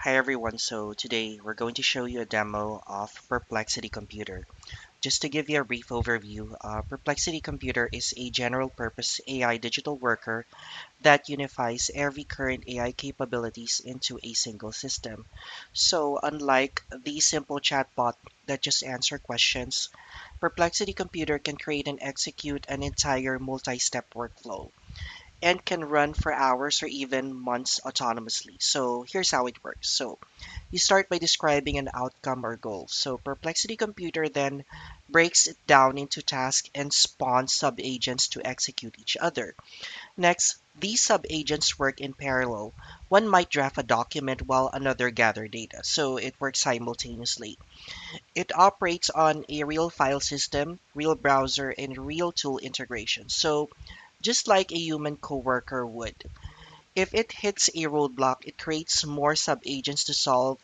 Hi everyone, so today we're going to show you a demo of Perplexity Computer. Just to give you a brief overview, Perplexity Computer is a general purpose AI digital worker that unifies every current AI capabilities into a single system. So unlike the simple chatbot that just answer questions, Perplexity Computer can create and execute an entire multi-step workflow and can run for hours or even months autonomously. So here's how it works. So you start by describing an outcome or goal. So Perplexity Computer then breaks it down into tasks and spawns sub-agents to execute each other. Next, these sub-agents work in parallel. One might draft a document while another gather data, so it works simultaneously. It operates on a real file system, real browser, and real tool integration. So just like a human coworker would. If it hits a roadblock, it creates more sub-agents to solve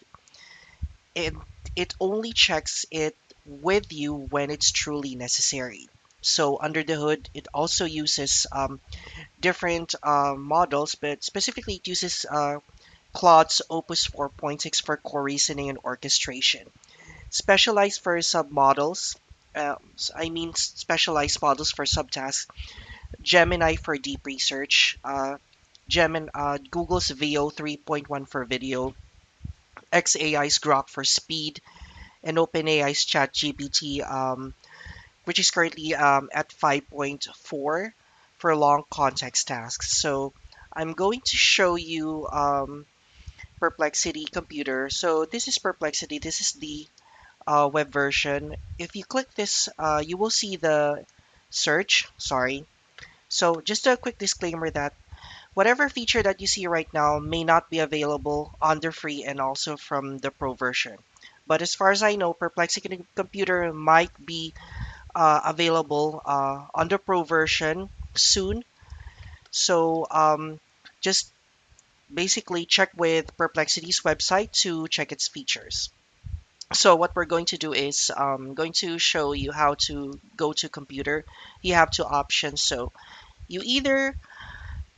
it. It only checks it with you when it's truly necessary. So under the hood, it also uses different models, but specifically it uses Claude's Opus 4.6 for core reasoning and orchestration. Specialized for submodels, specialized models for subtasks, Gemini for deep research, Google's VO 3.1 for video, xAI's Grok for speed, and OpenAI's ChatGPT, which is currently at 5.4 for long context tasks. So I'm going to show you Perplexity Computer. So this is Perplexity. This is the web version. If you click this, you will see the search. Sorry. So just a quick disclaimer that whatever feature that you see right now may not be available on the free and also from the pro version. But as far as I know, Perplexity Computer might be available on the pro version soon. So just basically check with Perplexity's website to check its features. So what we're going to do is going to show you how to go to computer. You have two options. So you either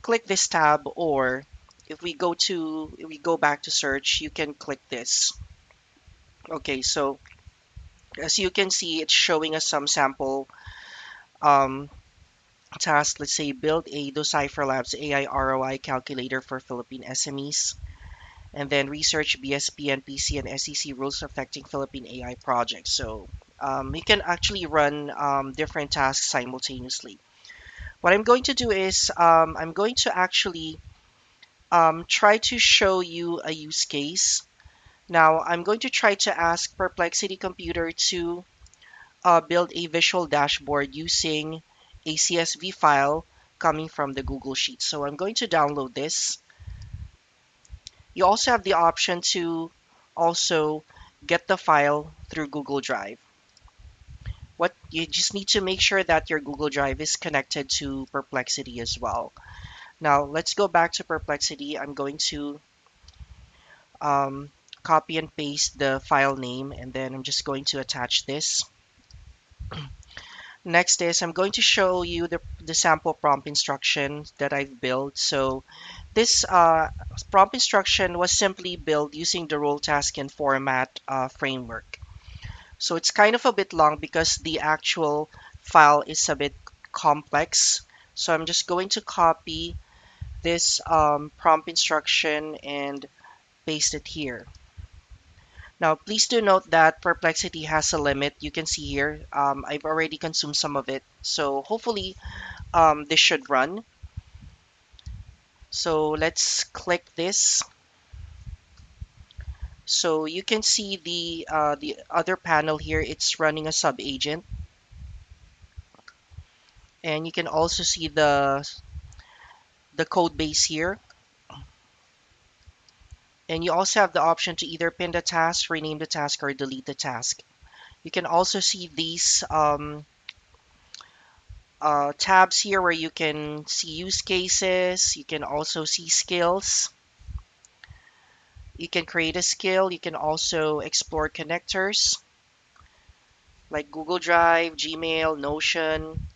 click this tab, or if we go back to search, you can click this. Okay, so as you can see, it's showing us some sample um, task. Let's say build a Decipher Labs AI ROI calculator for Philippine SMEs, and then research BSP and PC and SEC rules affecting Philippine AI projects. So you can actually run different tasks simultaneously. What I'm going to do is I'm going to actually try to show you a use case. Now, I'm going to try to ask Perplexity Computer to build a visual dashboard using a CSV file coming from the Google Sheet. So I'm going to download this. You also have the option to also get the file through Google Drive. What you just need to make sure that your Google Drive is connected to Perplexity as well. Now let's go back to Perplexity. I'm going to um, copy and paste the file name, and then I'm just going to attach this. Next is I'm going to show you the sample prompt instruction that I've built. So this prompt instruction was simply built using the role task and format framework. So it's kind of a bit long because the actual file is a bit complex. So I'm just going to copy this prompt instruction and paste it here. Now, please do note that Perplexity has a limit. You can see here, I've already consumed some of it. So hopefully this should run. So let's click this. So you can see the other panel here. It's running a sub agent, and you can also see the code base here. And you also have the option to either pin the task, rename the task, or delete the task. You can also see these tabs here where you can see use cases. You can also see skills. You can create a skill. You can also explore connectors like Google Drive, Gmail, Notion,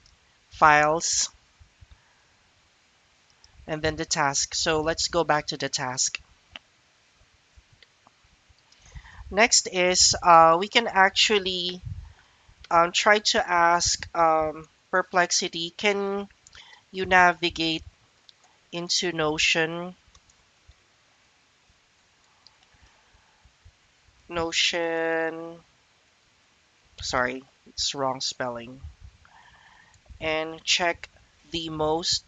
files, and then the task. So let's go back to the task. Next is we can actually try to ask Perplexity, can you navigate into Notion, sorry, it's wrong spelling, and check the most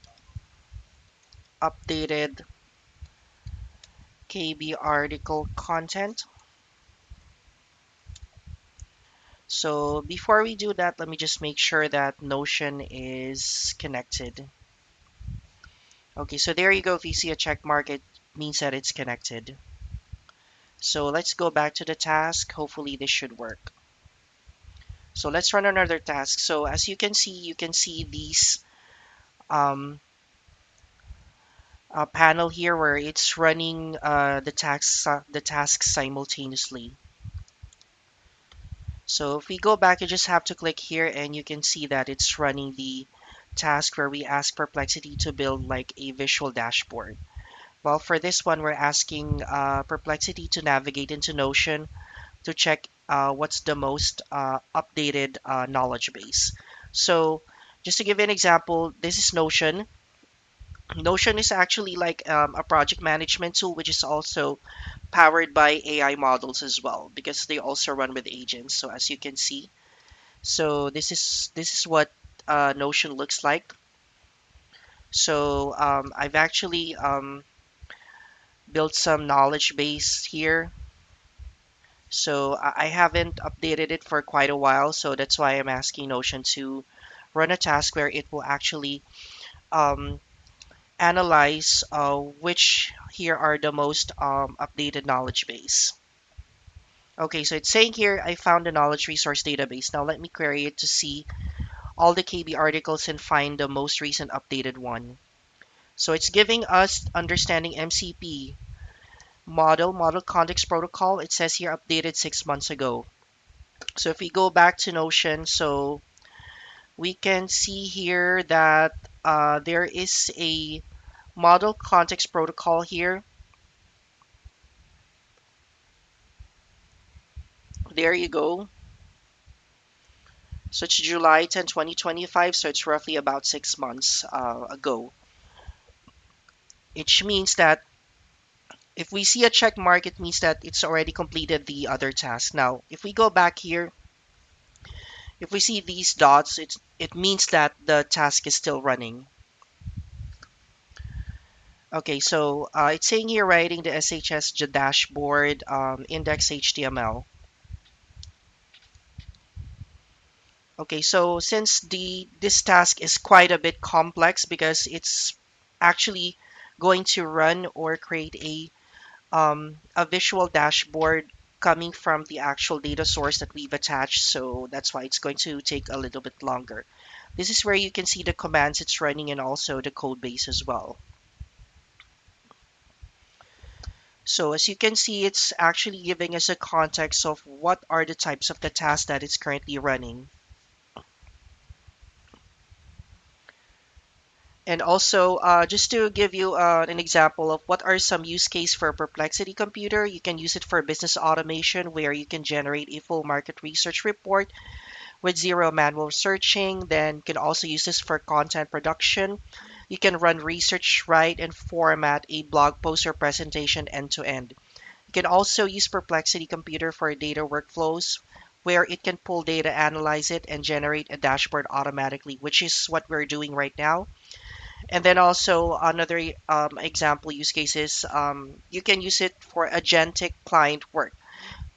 updated KB article content. So before we do that, let me just make sure that Notion is connected. Okay, so there you go. If you see a check mark, it means that it's connected. So let's go back to the task. Hopefully this should work. So let's run another task. So as you can see these um, panel here where it's running the tasks simultaneously. So if we go back, you just have to click here and you can see that it's running the task where we ask Perplexity to build like a visual dashboard. Well, for this one, we're asking Perplexity to navigate into Notion to check what's the most updated knowledge base. So just to give you an example, this is Notion. Notion is actually like a project management tool, which is also powered by AI models as well, because they also run with agents. So as you can see, so this is what Notion looks like. So I've actually built some knowledge base here. So I haven't updated it for quite a while, so that's why I'm asking Notion to run a task where it will actually um, analyze which here are the most updated knowledge base. Okay, so it's saying here I found the knowledge resource database. Now let me query it to see all the KB articles and find the most recent updated one. So it's giving us understanding MCP model context protocol. It says here updated 6 months ago. So if we go back to Notion, so we can see here that there is a model context protocol here. There you go. So it's July 10, 2025. So it's roughly about 6 months ago. Which means that if we see a check mark, it means that it's already completed the other task. Now, if we go back here, if we see these dots, it means that the task is still running. Okay, so it's saying here writing the SHS dashboard index HTML. Okay, so since the this task is quite a bit complex because it's actually going to run or create a visual dashboard coming from the actual data source that we've attached, so that's why it's going to take a little bit longer. This is where you can see the commands it's running and also the code base as well. So as you can see, it's actually giving us a context of what are the types of the tasks that it's currently running. And also, just to give you an example of what are some use case for Perplexity Computer, you can use it for business automation where you can generate a full market research report with zero manual searching. Then you can also use this for content production. You can run research, write, and format a blog post or presentation end to end. You can also use Perplexity Computer for data workflows where it can pull data, analyze it, and generate a dashboard automatically, which is what we're doing right now. And then also another example use cases, you can use it for agentic client work,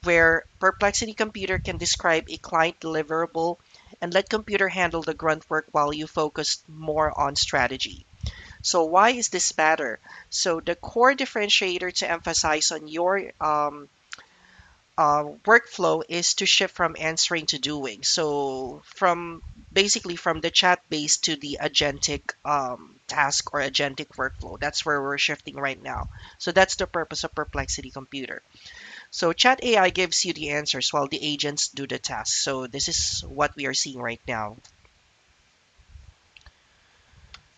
where Perplexity Computer can describe a client deliverable and let computer handle the grunt work while you focus more on strategy. So why is this matter? So the core differentiator to emphasize on your workflow is to shift from answering to doing. So from basically from the chat base to the agentic task or agentic workflow. That's where we're shifting right now. So that's the purpose of Perplexity Computer. So chat AI gives you the answers while the agents do the tasks. So this is what we are seeing right now.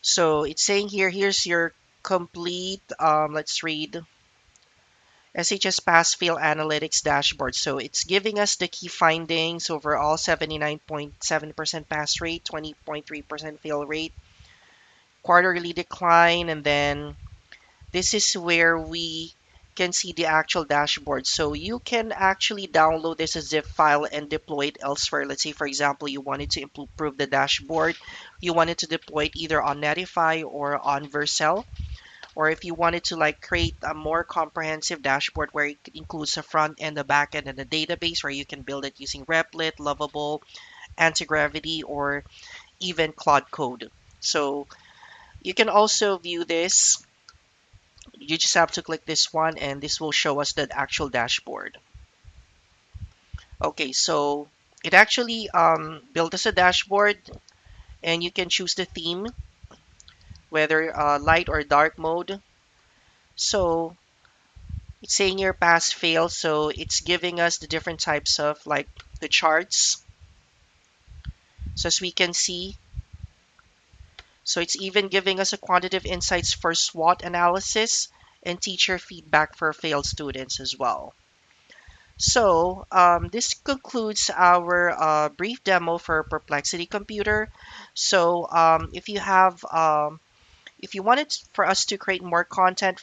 So it's saying here, here's your complete, let's read. SHS Pass Fail Analytics Dashboard. So it's giving us the key findings overall: 79.7% pass rate, 20.3% fail rate, quarterly decline, and then this is where we can see the actual dashboard. So you can actually download this as a zip file and deploy it elsewhere. Let's say, for example, you wanted to improve the dashboard. You wanted to deploy it either on Netify or on Vercel. Or if you wanted to like create a more comprehensive dashboard where it includes a front end, a back end, and a database where you can build it using Replit, Lovable, Anti-Gravity, or even Cloud Code. So you can also view this. You just have to click this one and this will show us the actual dashboard. Okay, so it actually built us a dashboard and you can choose the theme, whether light or dark mode. So it's saying your pass fail, so it's giving us the different types of like the charts. So as we can see, so it's even giving us a quantitative insights for SWOT analysis and teacher feedback for failed students as well. So this concludes our brief demo for Perplexity Computer. So if you wanted for us to create more content,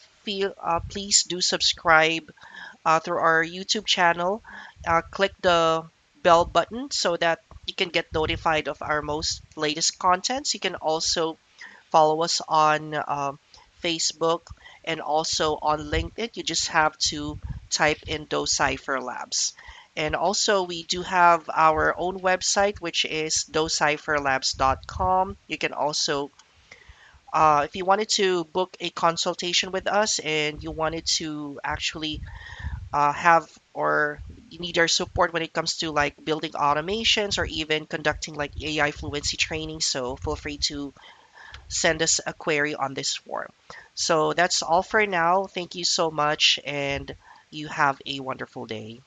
please do subscribe through our YouTube channel. Click the bell button so that you can get notified of our most latest contents. You can also follow us on Facebook and also on LinkedIn. You just have to type in those Cipher Labs. And also, we do have our own website, which is docipherlabs.com. You can also, if you wanted to book a consultation with us and you wanted to actually have or you need our support when it comes to like building automations or even conducting like AI fluency training, so feel free to send us a query on this form. So that's all for now. Thank you so much, and you have a wonderful day.